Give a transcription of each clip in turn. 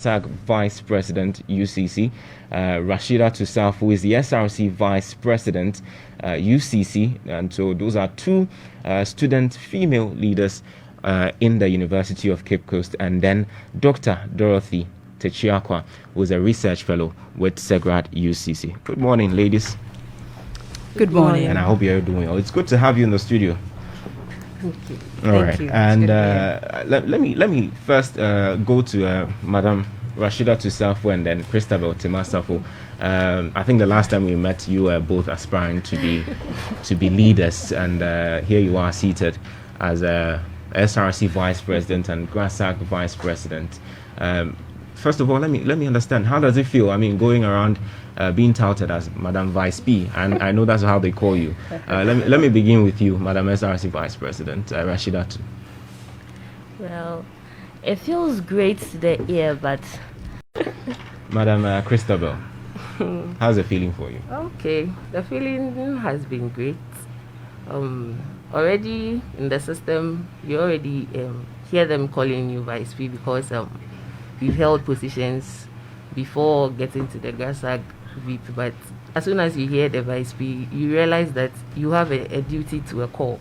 SAG Vice President UCC. Rashidatu Saafu is the SRC Vice President UCC, and so those are two student female leaders in the University of Cape Coast, and then Dr. Dorothy Techiakwa, who is a research fellow with CEGRAD UCC. Good morning, ladies. Good morning. And I hope you're doing well. It's good to have you in the studio. Thank you. All right. And let me first go to Madam Rashidatu Saafu and then Christabel Temah Sarfo. I think the last time we met, you were both aspiring to be leaders, and here you are seated as a SRC Vice President and GRASAG Vice President. First of all, let me understand, how does it feel? I mean, going around being touted as Madam Vice P, and I know that's how they call you. Let me begin with you, Madam SRC Vice President Rashidatu. Well, it feels great to the ear, but Madam Christabel, how's the feeling for you? Okay, the feeling has been great. Already in the system, you already hear them calling you Vice P because we've held positions before getting to the GRASAG VP, but as soon as you hear the Vice P, you realize that you have a duty to a call.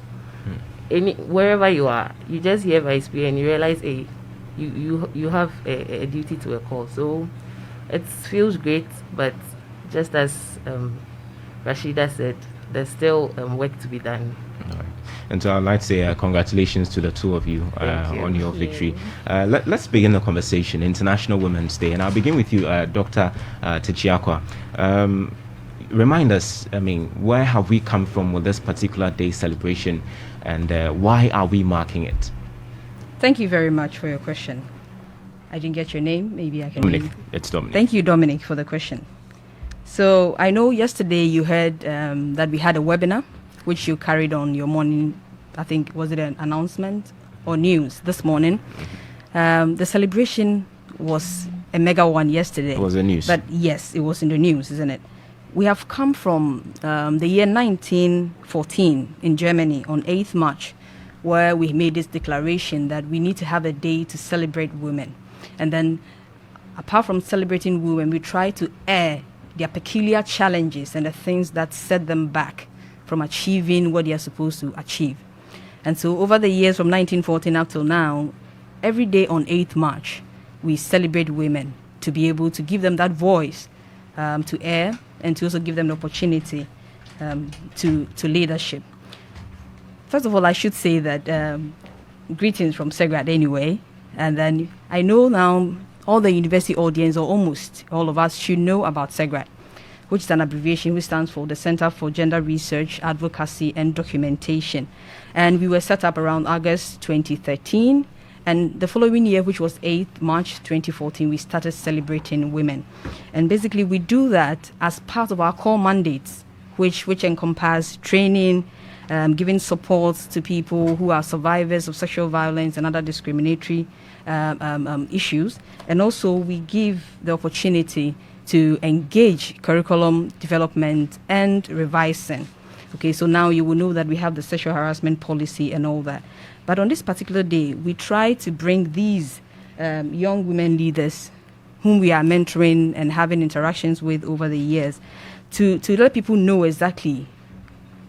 Wherever you are, you just hear Vice P and you realize, hey, you have a duty to a call. So it feels great, but just as Rashida said, there's still work to be done. Right. And so I'd like to say congratulations to the two of you on your victory. Let's begin the conversation. International Women's Day, and I'll begin with you, Dr. Techiakwa. Remind us, I mean, where have we come from with this particular day celebration, and why are we marking it? Thank you very much for your question. I didn't get your name. Maybe I can. Dominic. It's Dominic. Thank you, Dominic, for the question. So I know yesterday you heard that we had a webinar, which you carried on your morning. I think, was it an announcement or news this morning? The celebration was a mega one yesterday. It was the news. But yes, it was in the news, isn't it? We have come from the year 1914 in Germany on 8th March, where we made this declaration that we need to have a day to celebrate women. And then, apart from celebrating women, we try to air their peculiar challenges and the things that set them back from achieving what they are supposed to achieve. And so over the years from 1914 up till now, every day on 8th March, we celebrate women to be able to give them that voice to air, and to also give them the opportunity to leadership. First of all, I should say that greetings from CEGRAD anyway. And then I know now all the university audience, or almost all of us, should know about CEGRAD, which is an abbreviation which stands for the Center for Gender Research, Advocacy and Documentation. And we were set up around August 2013. And the following year, which was 8th March 2014, we started celebrating women. And basically, we do that as part of our core mandates, which encompass training, giving support to people who are survivors of sexual violence and other discriminatory issues. And also, we give the opportunity to engage curriculum development and revising. Okay, so now you will know that we have the sexual harassment policy and all that. But on this particular day, we try to bring these young women leaders whom we are mentoring and having interactions with over the years to let people know exactly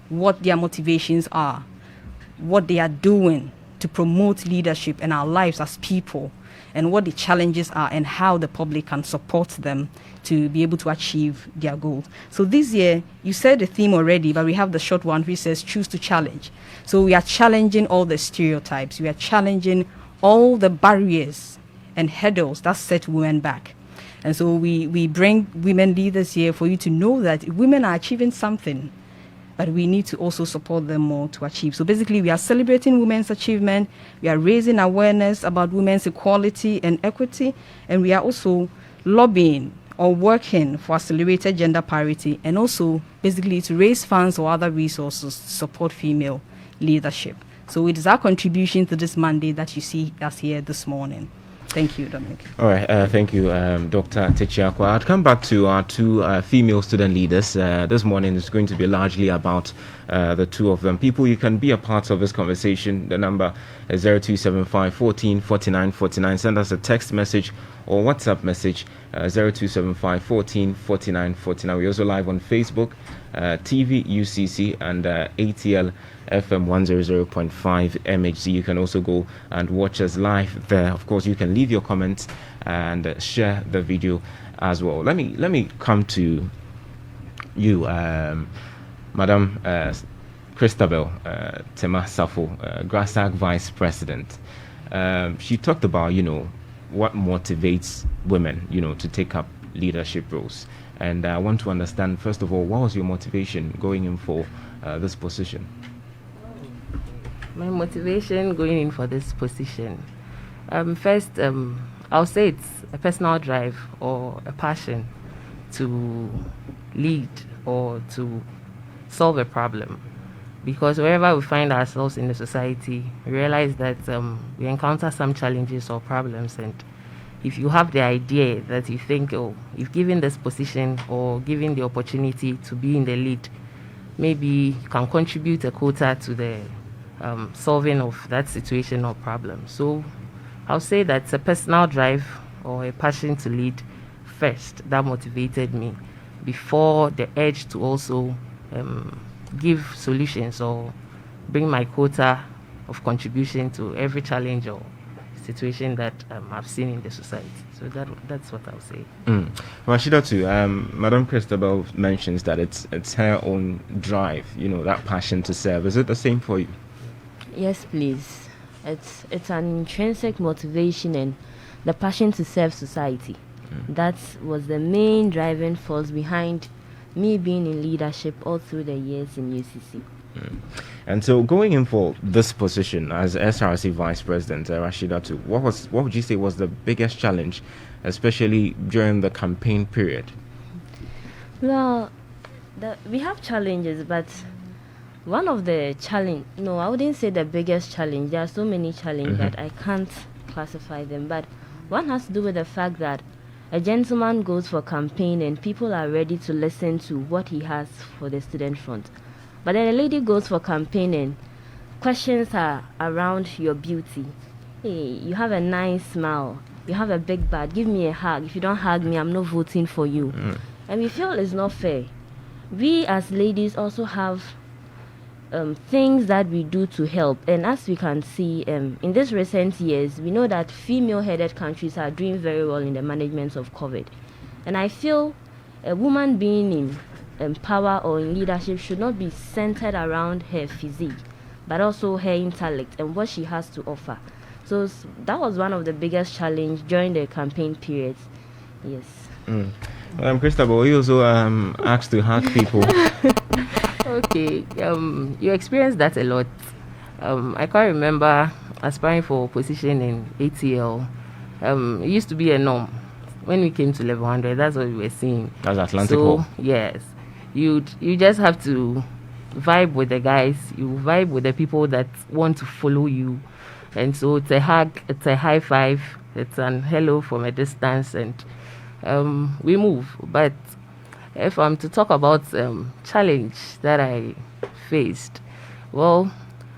what their motivations are, what they are doing to promote leadership in our lives as people, and what the challenges are and how the public can support them to be able to achieve their goals. So this year, you said the theme already, but we have the short one which says choose to challenge. So we are challenging all the stereotypes. We are challenging all the barriers and hurdles that set women back. And so we bring women leaders here for you to know that women are achieving something, but we need to also support them more to achieve. So basically, we are celebrating women's achievement, we are raising awareness about women's equality and equity, and we are also lobbying or working for accelerated gender parity, and also basically to raise funds or other resources to support female leadership. So it is our contribution to this mandate that you see us here this morning. Thank you, Dominic. All right, thank you, Dr. Techiakwa. I'll come back to our two female student leaders. This morning is going to be largely about the two of them. People, you can be a part of this conversation. The number is 0275 14 49 49. Send us a text message or WhatsApp message, 0275 14 49 49. We're also live on Facebook, TV UCC, and ATL FM 100.5 MHZ. You can also go and watch us live there. Of course, you can leave your comments and share the video as well. Let me come to you, Madam Christabel Temah Sarfo, GRASAG Vice President. She talked about, what motivates women, to take up leadership roles. And I want to understand, first of all, what was your motivation going in for this position? My motivation going in for this position, first, I'll say it's a personal drive or a passion to lead or to solve a problem. Because wherever we find ourselves in the society, we realize that we encounter some challenges or problems, and if you have the idea that you think, if given this position or given the opportunity to be in the lead, maybe you can contribute a quota to the solving of that situation or problem. So I'll say that's a personal drive or a passion to lead first that motivated me before the urge to also give solutions or bring my quota of contribution to every challenge or situation that I've seen in the society. So that's what I'll say. Rashidatu, Madam Christabel mentions that it's her own drive, that passion to serve. Is it the same for you? Yes, please. It's an intrinsic motivation and the passion to serve society. That was the main driving force behind me being in leadership all through the years in UCC. And so going in for this position as SRC Vice President, Rashidatu, what would you say was the biggest challenge, especially during the campaign period? Well, we have challenges, but one of the challenge, no, I wouldn't say the biggest challenge. There are so many challenges that I can't classify them, but one has to do with the fact that a gentleman goes for campaign and people are ready to listen to what he has for the student front. But then a lady goes for campaign and questions are around your beauty. Hey, you have a nice smile. You have a big butt. Give me a hug. If you don't hug me, I'm not voting for you. And we feel it's not fair. We as ladies also have things that we do to help. And as we can see, in these recent years, we know that female-headed countries are doing very well in the management of COVID. And I feel a woman being in power or in leadership should not be centered around her physique, but also her intellect and what she has to offer. So that was one of the biggest challenges during the campaign period. Yes. Christabel, you also asked to hug people. Okay, you experienced that a lot. I can't remember aspiring for a position in ATL. It used to be a norm. When we came to level 100, that's what we were seeing. That's Atlantic Hall. Yes. You just have to vibe with the guys. You vibe with the people that want to follow you. And so it's a hug, it's a high five, it's an hello from a distance, and we move. But if I'm to talk about challenge that I faced, well,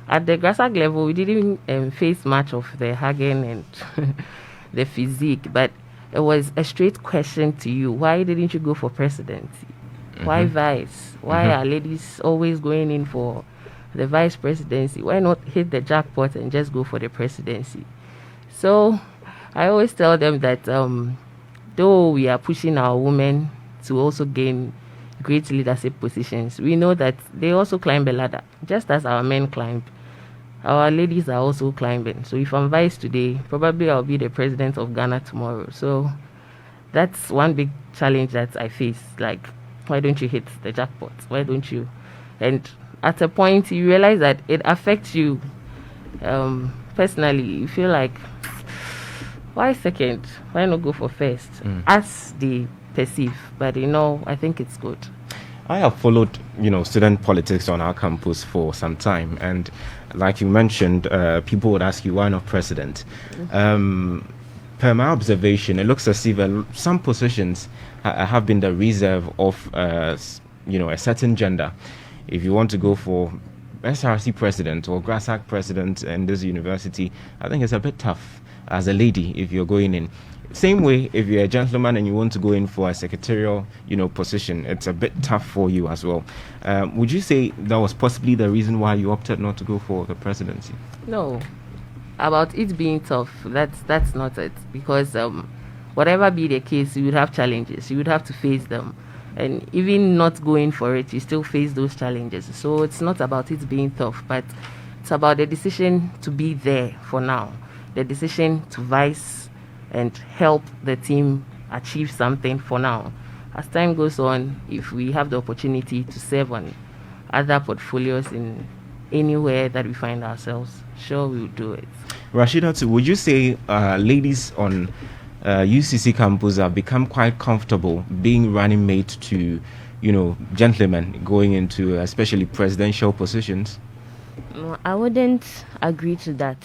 at the GRASAG level, we didn't face much of the hugging and the physique, but it was a straight question to you. Why didn't you go for presidency? Why vice? Why are ladies always going in for the vice presidency? Why not hit the jackpot and just go for the presidency? So I always tell them that though we are pushing our women to also gain great leadership positions, we know that they also climb a ladder. Just as our men climb, our ladies are also climbing. So if I'm vice today, probably I'll be the president of Ghana tomorrow. So that's one big challenge that I face. Like, why don't you hit the jackpot? Why don't you? And at a point, you realize that it affects you personally. You feel like, why second? Why not go for first? As they perceive. But I think it's good. I have followed, student politics on our campus for some time, and like you mentioned, people would ask you, why not president? per my observation, it looks as if some positions have been the reserve of, a certain gender. If you want to go for SRC president or GRASAC president in this university, I think it's a bit tough as a lady if you're going in. Same way, if you're a gentleman and you want to go in for a secretarial, position, it's a bit tough for you as well. Would you say that was possibly the reason why you opted not to go for the presidency? No, about it being tough, that's not it. Because whatever be the case, you would have challenges. You would have to face them. And even not going for it, you still face those challenges. So it's not about it being tough, but it's about the decision to be there for now. The decision to vice and help the team achieve something for now. As time goes on, if we have the opportunity to serve on other portfolios in anywhere that we find ourselves, sure, we will do it. Rashidatu, would you say ladies on UCC campus have become quite comfortable being running mate to, gentlemen going into especially presidential positions? No, I wouldn't agree to that.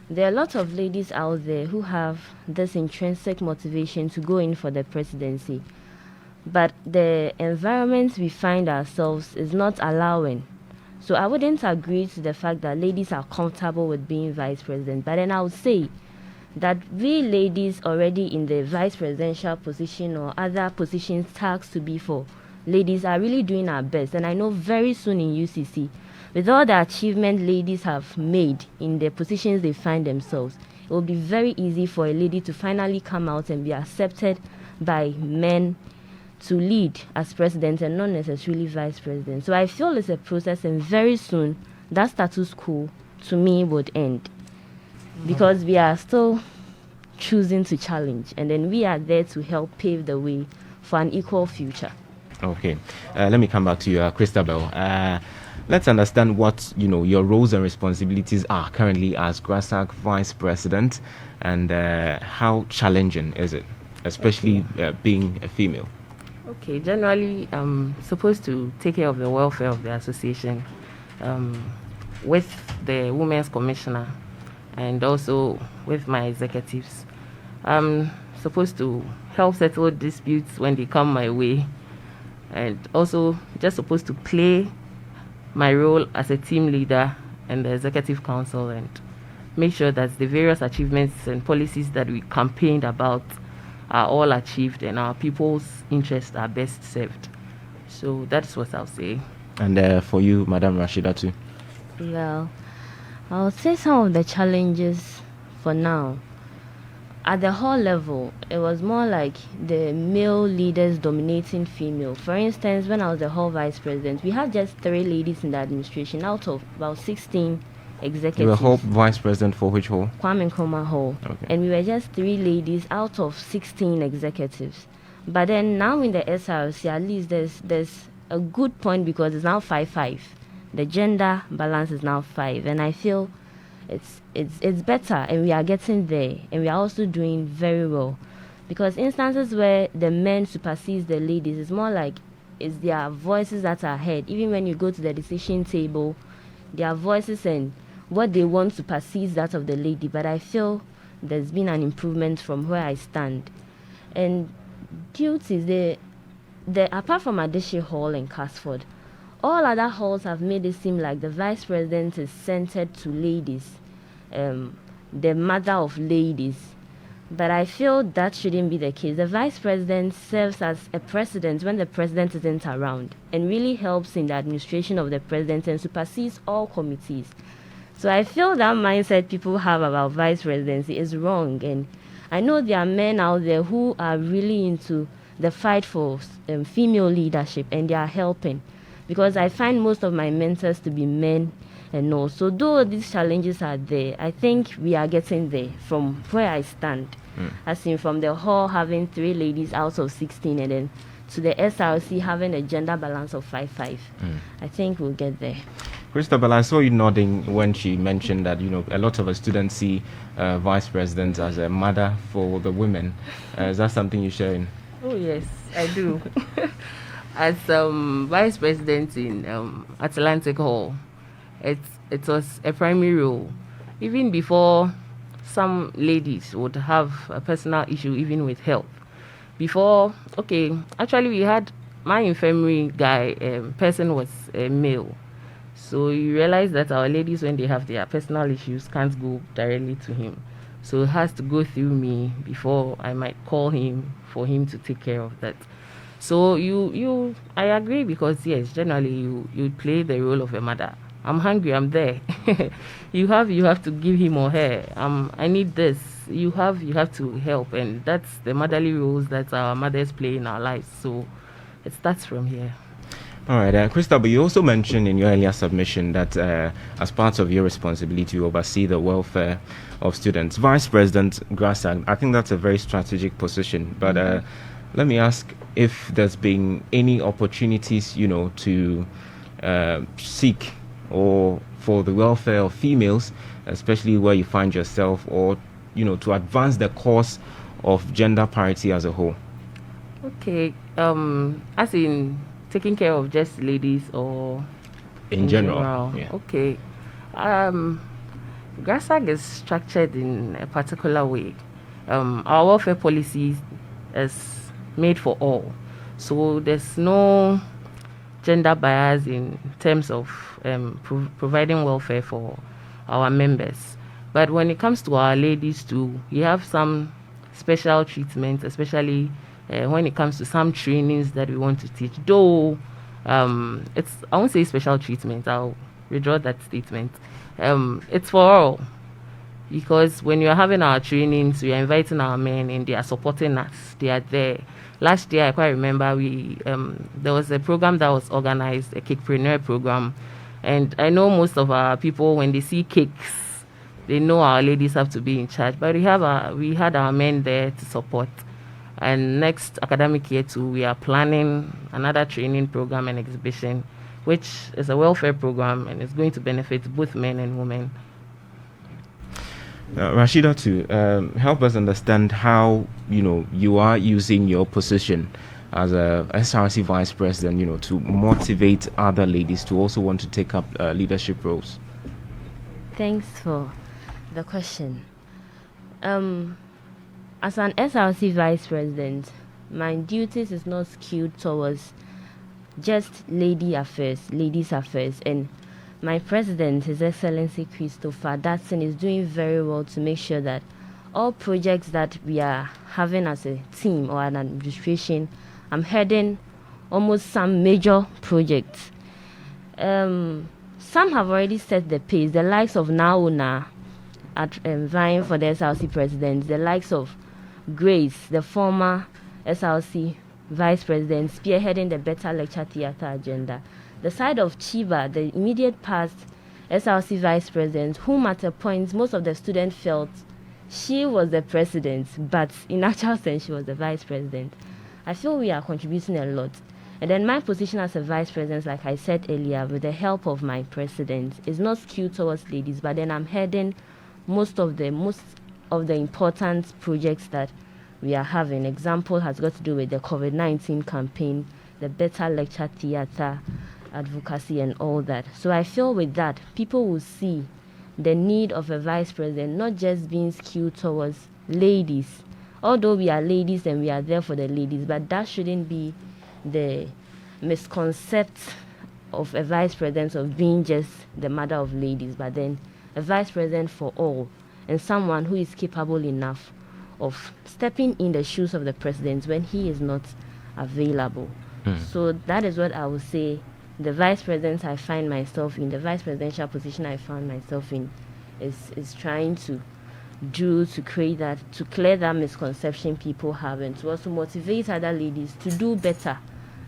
There are a lot of ladies out there who have this intrinsic motivation to go in for the presidency, but the environment we find ourselves is not allowing. So I wouldn't agree to the fact that ladies are comfortable with being vice president, but then I would say that we ladies already in the vice presidential position or other positions tasked to be for ladies are really doing our best. And I know very soon in UCC, with all the achievement ladies have made in the positions they find themselves, it will be very easy for a lady to finally come out and be accepted by men to lead as president and not necessarily vice president. So I feel it's a process, and very soon that status quo to me would end. Because we are still choosing to challenge, and then we are there to help pave the way for an equal future. Okay, let me come back to you, Christabel. Let's understand what your roles and responsibilities are currently as GRASAC Vice President, and how challenging is it, especially being a female? Okay, generally, I'm supposed to take care of the welfare of the association with the Women's Commissioner and also with my executives. I'm supposed to help settle disputes when they come my way, and also just supposed to play my role as a team leader and the executive council and make sure that the various achievements and policies that we campaigned about are all achieved and our people's interests are best served. So that's what I'll say. And for you, Madam Rashidatu? Well, I would say some of the challenges for now. At the hall level, it was more like the male leaders dominating female. For instance, when I was the hall vice president, we had just 3 ladies in the administration out of about 16 executives. You were hall vice president for which hall? Kwame Nkrumah Hall. Okay. And we were just 3 ladies out of 16 executives. But then now in the SRC, at least there's a good point because it's now 5-5. The gender balance is now 5, and I feel it's better, and we are getting there, and we are also doing very well. Because instances where the men supersedes the ladies, it's more like it's their voices that are heard. Even when you go to the decision table, their voices and what they want supersedes that of the lady. But I feel there's been an improvement from where I stand. And duties, the apart from Adichie Hall and Casford, all other halls have made it seem like the vice president is centered to ladies, the mother of ladies. But I feel that shouldn't be the case. The vice president serves as a president when the president isn't around and really helps in the administration of the president and supersedes all committees. So I feel that mindset people have about vice presidency is wrong. And I know there are men out there who are really into the fight for female leadership, and they are helping. Because I find most of my mentors to be men and all. So though these challenges are there, I think we are getting there from where I stand. As in from the hall having 3 ladies out of 16, and then to the SRC having a gender balance of 5-5. I think we'll get there. Christabel, I saw you nodding when she mentioned that a lot of our students see vice presidents as a mother for the women. Is that something you're sharing? Oh yes, I do. As vice president in Atlantic Hall, it was a primary role. Even before some ladies would have a personal issue even with health. Before, okay, actually we had my infirmary guy, person was a male. So you realize that our ladies, when they have their personal issues, can't go directly to him. So it has to go through me before I might call him for him to take care of that. So I agree, because yes, generally you play the role of a mother. I'm hungry, I'm there. you have to give him or her. I need this. You have to help, and that's the motherly roles that our mothers play in our lives. So it starts from here. All right, Christabel, you also mentioned in your earlier submission that as part of your responsibility, you oversee the welfare of students. Vice President Grasag, I think that's a very strategic position. But let me ask if there's been any opportunities, to seek or for the welfare of females, especially where you find yourself, or, to advance the cause of gender parity as a whole. Okay, as in taking care of just ladies or in general? Yeah. Okay. GRASAG is structured in a particular way. Our welfare policy is made for all. So there's no gender bias in terms of providing welfare for our members. But when it comes to our ladies too, we have some special treatment, especially when it comes to some trainings that we want to teach. Though I won't say special treatment, I'll withdraw that statement. It's for all, because when you're having our trainings, we are inviting our men and they are supporting us. They are there. Last year, I quite remember there was a program that was organized, a Cakepreneur program, and I know most of our people, when they see cakes, they know our ladies have to be in charge. But we had our men there to support. And next academic year too, we are planning another training program and exhibition, which is a welfare program, and it's going to benefit both men and women. Rashida, to help us understand how you are using your position as a SRC vice president, to motivate other ladies to also want to take up leadership roles. Thanks for the question. As an SRC vice president, my duties is not skewed towards just ladies affairs, and my president, His Excellency Christopher Datsun, is doing very well to make sure that all projects that we are having as a team or an administration, I'm heading almost some major projects. Some have already set the pace, the likes of Nauna vying for the SRC president, the likes of Grace, the former SRC vice president, spearheading the Better Lecture Theatre agenda. The side of Chiba, the immediate past SRC vice president, whom at a point most of the students felt she was the president, but in actual sense she was the vice president. I feel we are contributing a lot. And then my position as a vice president, like I said earlier, with the help of my president, is not skewed towards ladies, but then I'm heading most of the important projects that we are having. Example has got to do with the COVID-19 campaign, the Better Lecture Theatre, advocacy and all that. So I feel with that, people will see the need of a vice president not just being skewed towards ladies, although we are ladies and we are there for the ladies, but that shouldn't be the misconcept of a vice president of being just the mother of ladies, but then a vice president for all, and someone who is capable enough of stepping in the shoes of the president when he is not available. So that is what I would say. The vice president I find myself in, the vice presidential position I found myself in, is trying to create that, to clear that misconception people have, and to also motivate other ladies to do better.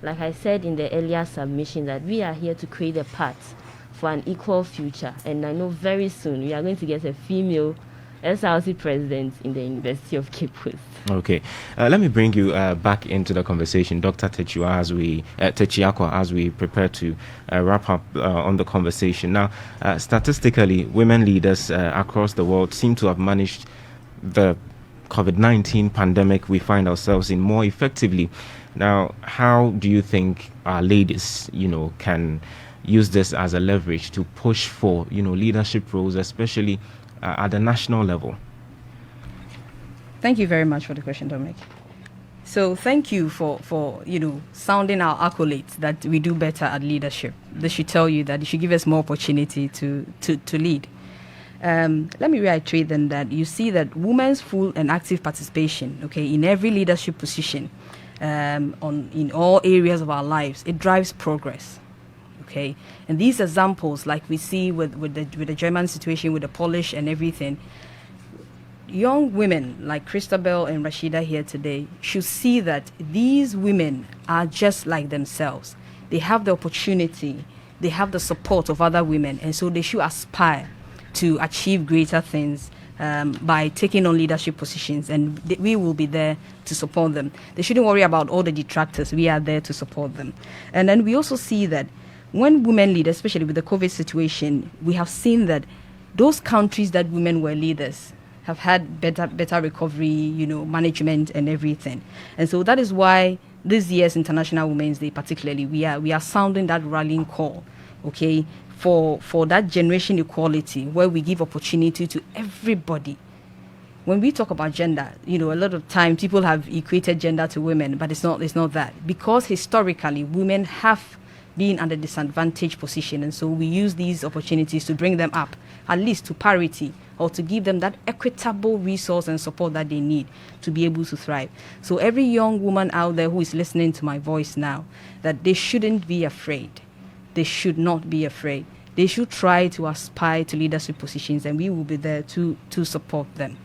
Like I said in the earlier submission, that we are here to create a path for an equal future, and I know very soon we are going to get a female SRC president in the University of Cape Coast. Okay, let me bring you back into the conversation, Dr. Techiakwa, as we prepare to wrap up on the conversation. Now, statistically, women leaders across the world seem to have managed the COVID-19 pandemic we find ourselves in more effectively. Now, how do you think our ladies, can use this as a leverage to push for, leadership roles, especially at the national level? Thank you very much for the question, Dominic. So thank you for sounding our accolades that we do better at leadership. This should tell you that you should give us more opportunity to lead. Let me reiterate then that you see that women's full and active participation, in every leadership position, in all areas of our lives, it drives progress. And these examples, like we see with the German situation, with the Polish and everything, young women like Christabel and Rashida here today should see that these women are just like themselves. They have the opportunity, they have the support of other women, and so they should aspire to achieve greater things by taking on leadership positions, and we will be there to support them. They shouldn't worry about all the detractors. We are there to support them. And then we also see that when women lead, especially with the COVID situation, we have seen that those countries that women were leaders have had better recovery, management and everything. And so that is why this year's International Women's Day particularly, we are sounding that rallying call, for that generation equality, where we give opportunity to everybody. When we talk about gender, a lot of times people have equated gender to women, but it's not that. Because historically, women have been under disadvantaged position, and so we use these opportunities to bring them up, at least to parity, or to give them that equitable resource and support that they need to be able to thrive. So every young woman out there who is listening to my voice now, that they shouldn't be afraid. They should not be afraid. They should try to aspire to leadership positions, and we will be there to support them.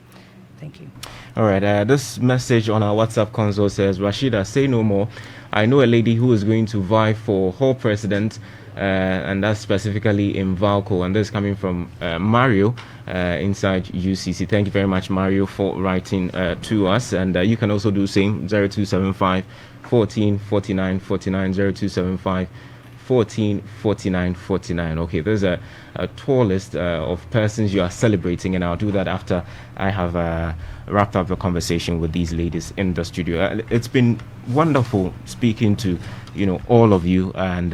Thank you. All right. This message on our WhatsApp console says, Rashida, say no more. I know a lady who is going to vie for hall president, and that's specifically in Valco. And this is coming from Mario inside UCC. Thank you very much, Mario, for writing to us. And you can also do same, 0275 14 49 49, 0275 14 49 49. Okay, there's a tour list of persons you are celebrating, and I'll do that after I have wrapped up the conversation with these ladies in the studio. It's been wonderful speaking to all of you, and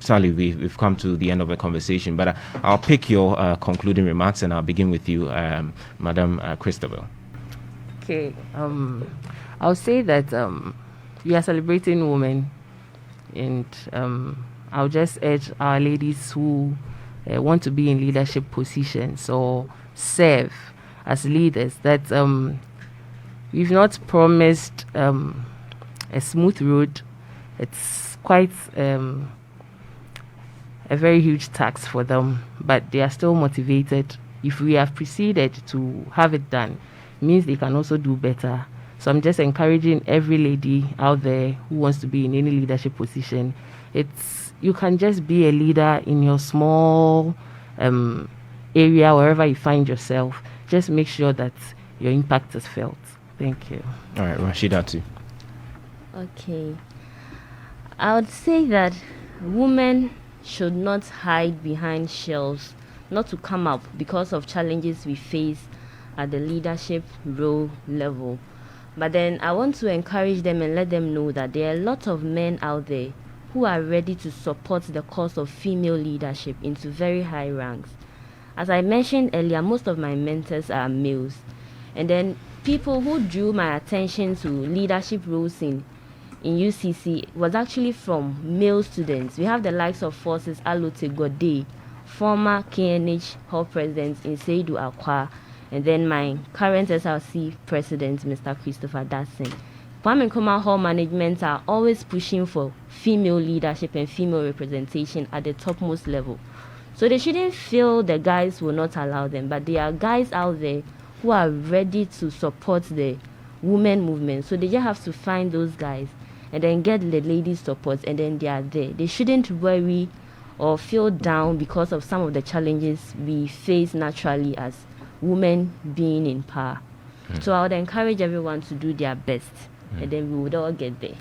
Sally, we've come to the end of the conversation, but I'll pick your concluding remarks, and I'll begin with you, Madam Christabel. Okay, I'll say that we are celebrating women, and I'll just urge our ladies who want to be in leadership positions or serve as leaders that we've not promised a smooth road. It's quite a very huge tax for them, but they are still motivated. If we have proceeded to have it done, it means they can also do better. So I'm just encouraging every lady out there who wants to be in any leadership position. You can just be a leader in your small area, wherever you find yourself. Just make sure that your impact is felt. Thank you. All right, Rashidatu. Okay. I would say that women should not hide behind shelves, not to come up because of challenges we face at the leadership role level. But then I want to encourage them and let them know that there are a lot of men out there who are ready to support the cause of female leadership into very high ranks. As I mentioned earlier, most of my mentors are males. And then people who drew my attention to leadership roles in UCC was actually from male students. We have the likes of Forces Alote Gode, former KNH Hall President Nseidu Akwa, and then my current SRC President, Mr. Christopher Datsen. Kwame Nkrumah Hall management are always pushing for female leadership and female representation at the topmost level. So they shouldn't feel the guys will not allow them, but there are guys out there who are ready to support the women movement. So they just have to find those guys and then get the ladies' support, and then they are there. They shouldn't worry or feel down because of some of the challenges we face naturally as women being in power. So I would encourage everyone to do their best, and then we would all get there.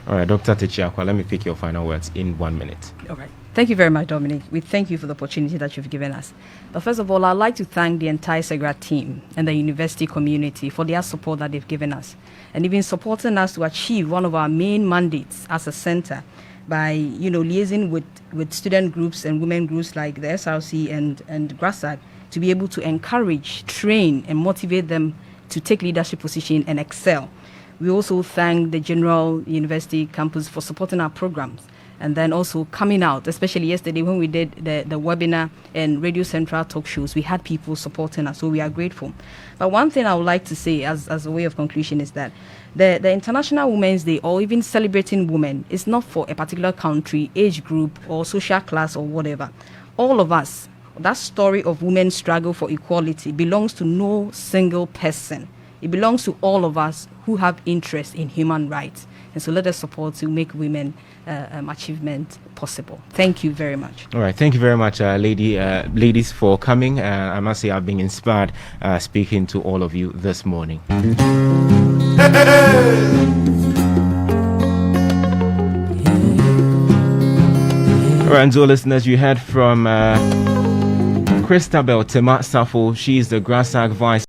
All right, Dr. Techiakwa, let me pick your final words in 1 minute. All right. Thank you very much, Dominic. We thank you for the opportunity that you've given us. But first of all, I'd like to thank the entire CEGRAD team and the university community for their support that they've given us, and even supporting us to achieve one of our main mandates as a center by, liaising with student groups and women groups like the SRC and GRASAG to be able to encourage, train, and motivate them to take leadership position and excel. We also thank the General University campus for supporting our programs, and then also coming out, especially yesterday when we did the webinar and Radio Central talk shows, we had people supporting us, so we are grateful. But one thing I would like to say as a way of conclusion is that the International Women's Day, or even celebrating women, is not for a particular country, age group, or social class, or whatever. All of us, that story of women's struggle for equality belongs to no single person. It belongs to all of us who have interest in human rights. And so let us support to make women achievement possible. Thank you very much. All right. Thank you very much, ladies, for coming. I must say I've been inspired speaking to all of you this morning. All right, and so listeners, you heard from Christabel Temah Sarfo. She is the GRASAG Vice